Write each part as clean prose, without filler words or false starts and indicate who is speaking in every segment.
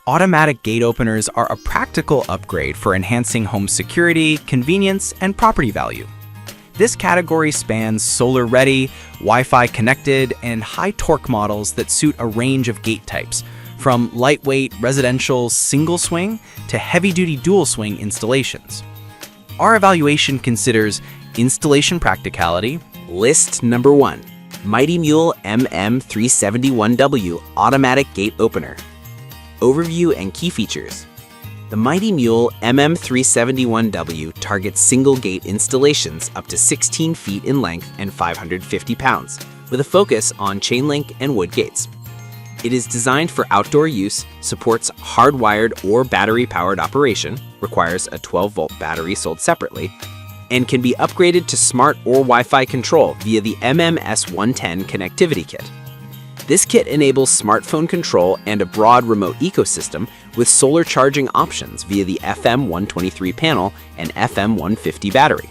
Speaker 1: Automatic gate openers are a practical upgrade for enhancing home security, convenience, and property value. This category spans solar-ready, Wi-Fi connected, and high-torque models that suit a range of gate types, from lightweight residential single-swing to heavy-duty dual-swing installations. Our evaluation considers installation practicality.
Speaker 2: List number 1. Mighty Mule MM371W Automatic Gate Opener. Overview and key features. The Mighty Mule MM371W targets single-gate installations up to 16 feet in length and 550 pounds, with a focus on chain link and wood gates. It is designed for outdoor use, supports hardwired or battery-powered operation, requires a 12-volt battery sold separately, and can be upgraded to smart or Wi-Fi control via the MMS110 connectivity kit. This kit enables smartphone control and a broad remote ecosystem with solar charging options via the FM123 panel and FM150 battery.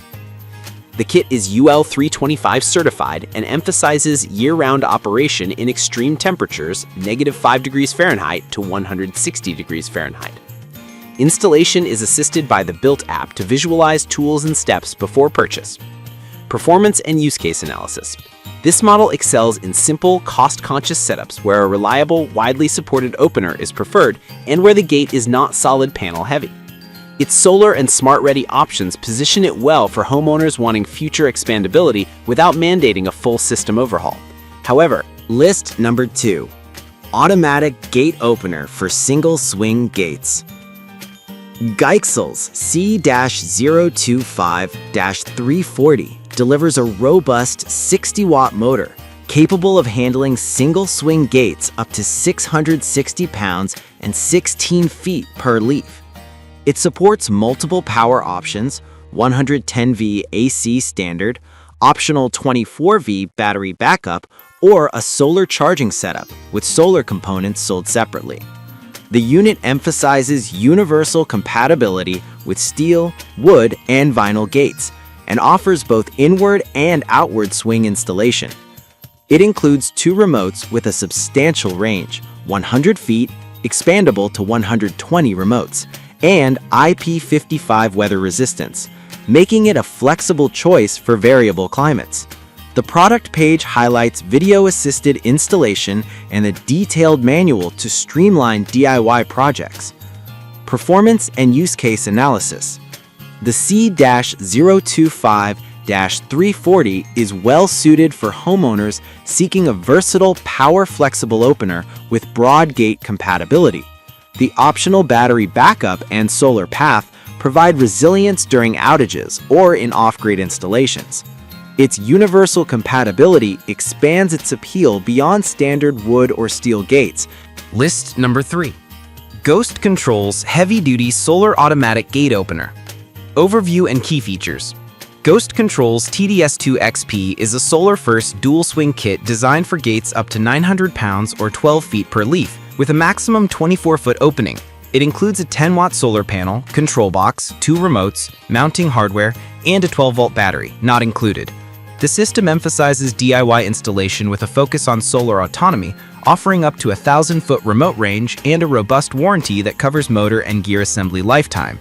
Speaker 2: The kit is UL325 certified and emphasizes year-round operation in extreme temperatures, -5 degrees Fahrenheit to 160 degrees Fahrenheit. Installation is assisted by the Built app to visualize tools and steps before purchase. Performance and use case analysis. This model excels in simple, cost-conscious setups where a reliable, widely supported opener is preferred and where the gate is not solid panel heavy. Its solar and smart-ready options position it well for homeowners wanting future expandability without mandating a full system overhaul. However,
Speaker 3: list number 2. Automatic gate opener for single-swing gates. Geixel's C-025-340 delivers a robust 60-watt motor capable of handling single-swing gates up to 660 pounds and 16 feet per leaf. It supports multiple power options, 110V AC standard, optional 24V battery backup, or a solar charging setup with solar components sold separately. The unit emphasizes universal compatibility with steel, wood, and vinyl gates, and offers both inward and outward swing installation. It includes 2 remotes with a substantial range, 100 feet, expandable to 120 remotes, and IP55 weather resistance, making it a flexible choice for variable climates. The product page highlights video-assisted installation and a detailed manual to streamline DIY projects. Performance and use case analysis. The C-025-340 is well-suited for homeowners seeking a versatile, power-flexible opener with broad gate compatibility. The optional battery backup and solar path provide resilience during outages or in off-grid installations. Its universal compatibility expands its appeal beyond standard wood or steel gates.
Speaker 1: List number 3. Ghost Control's heavy-duty solar automatic gate opener. Overview and key features. Ghost Control's TDS2 XP is a solar-first dual-swing kit designed for gates up to 900 pounds or 12 feet per leaf, with a maximum 24-foot opening. It includes a 10-watt solar panel, control box, 2 remotes, mounting hardware, and a 12-volt battery, not included. The system emphasizes DIY installation with a focus on solar autonomy, offering up to a 1,000-foot remote range and a robust warranty that covers motor and gear assembly lifetime.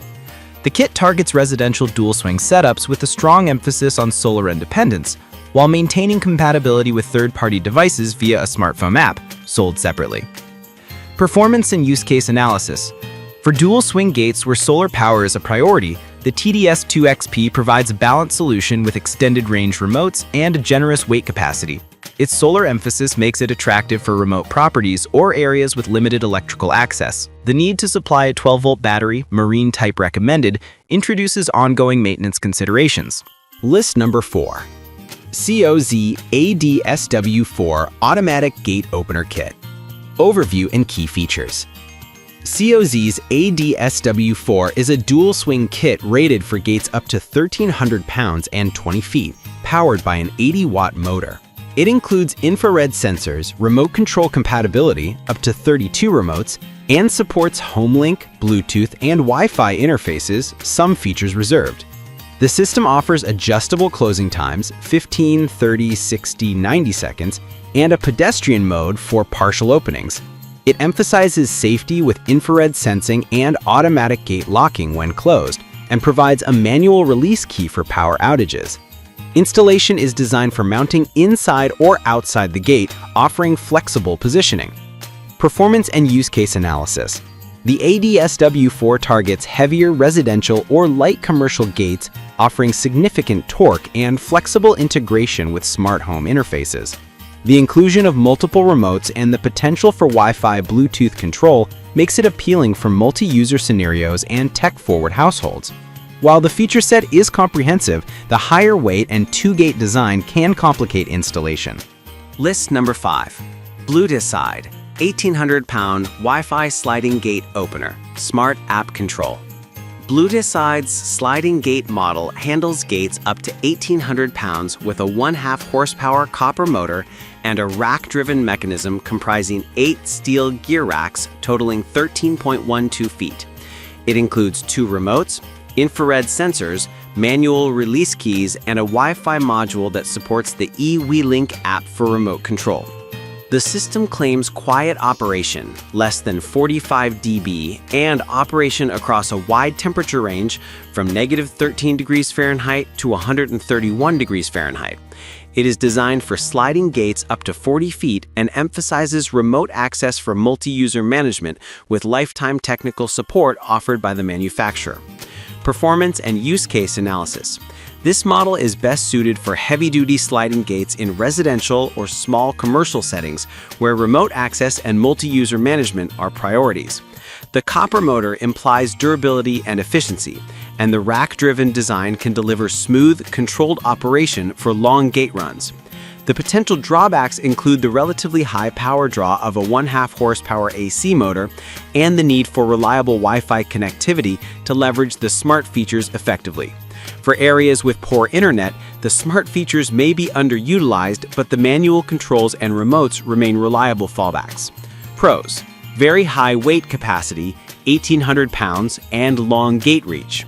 Speaker 1: The kit targets residential dual-swing setups with a strong emphasis on solar independence, while maintaining compatibility with third-party devices via a smartphone app, sold separately. Performance and use case analysis. For dual-swing gates where solar power is a priority, the TDS2 XP provides a balanced solution with extended range remotes and a generous weight capacity. Its solar emphasis makes it attractive for remote properties or areas with limited electrical access. The need to supply a 12-volt battery, marine type recommended, introduces ongoing maintenance considerations.
Speaker 3: List number 4. COZ ADSW4 Automatic Gate Opener Kit. Overview and key features. COZ's ADSW4 is a dual-swing kit rated for gates up to 1,300 pounds and 20 feet, powered by an 80-watt motor. It includes infrared sensors, remote control compatibility, up to 32 remotes, and supports HomeLink, Bluetooth, and Wi-Fi interfaces, some features reserved. The system offers adjustable closing times, 15, 30, 60, 90 seconds, and a pedestrian mode for partial openings.
Speaker 1: It emphasizes safety with infrared sensing and automatic gate locking when closed, and provides a manual release key for power outages. Installation is designed for mounting inside or outside the gate, offering flexible positioning. Performance and use case analysis. The ADSW4 targets heavier residential or light commercial gates, offering significant torque and flexible integration with smart home interfaces. The inclusion of multiple remotes and the potential for Wi-Fi Bluetooth control makes it appealing for multi-user scenarios and tech-forward households. While the feature set is comprehensive, the higher weight and two-gate design can complicate installation.
Speaker 2: List number 5. Bluetooth 1,800-pound Wi-Fi sliding gate opener, smart app control. Bluetooth's sliding gate model handles gates up to 1,800 pounds with a 1/2 horsepower copper motor and a rack-driven mechanism comprising 8 steel gear racks totaling 13.12 feet. It includes 2 remotes, infrared sensors, manual release keys, and a Wi-Fi module that supports the eWeLink app for remote control. The system claims quiet operation, less than 45 dB, and operation across a wide temperature range from -13 degrees Fahrenheit to 131 degrees Fahrenheit. It is designed for sliding gates up to 40 feet and emphasizes remote access for multi-user management with lifetime technical support offered by the manufacturer. Performance and use case analysis. This model is best suited for heavy-duty sliding gates in residential or small commercial settings where remote access and multi-user management are priorities. The copper motor implies durability and efficiency, and the rack-driven design can deliver smooth, controlled operation for long gate runs. The potential drawbacks include the relatively high power draw of a 1/2 horsepower AC motor and the need for reliable Wi-Fi connectivity to leverage the smart features effectively. For areas with poor internet, the smart features may be underutilized, but the manual controls and remotes remain reliable fallbacks. Pros: very high weight capacity, 1,800 pounds, and long gate reach.